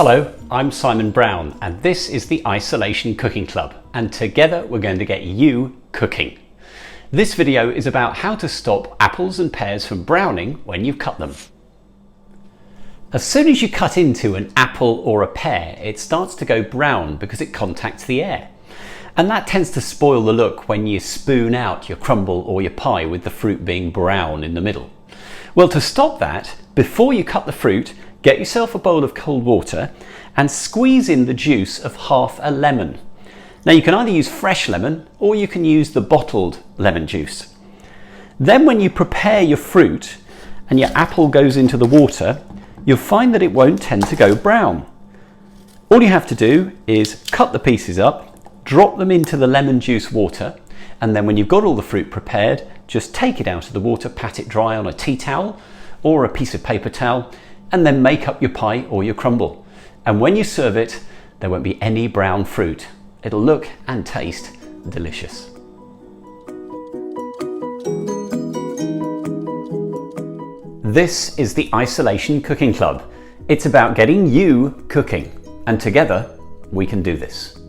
Hello, I'm Simon Brown and this is the Isolation Cooking Club, and together we're going to get you cooking. This video is about how to stop apples and pears from browning when you cut them. As soon as you cut into an apple or a pear, it starts to go brown because it contacts the air. And that tends to spoil the look when you spoon out your crumble or your pie with the fruit being brown in the middle. Well, to stop that, before you cut the fruit, get yourself a bowl of cold water and squeeze in the juice of half a lemon. Now you can either use fresh lemon or you can use the bottled lemon juice. Then when you prepare your fruit and your apple goes into the water, you'll find that it won't tend to go brown. All you have to do is cut the pieces up, drop them into the lemon juice water, and then when you've got all the fruit prepared, just take it out of the water, pat it dry on a tea towel or a piece of paper towel, and then make up your pie or your crumble. And when you serve it, there won't be any brown fruit. It'll look and taste delicious. This is the Isolation Cooking Club. It's about getting you cooking, and together we can do this.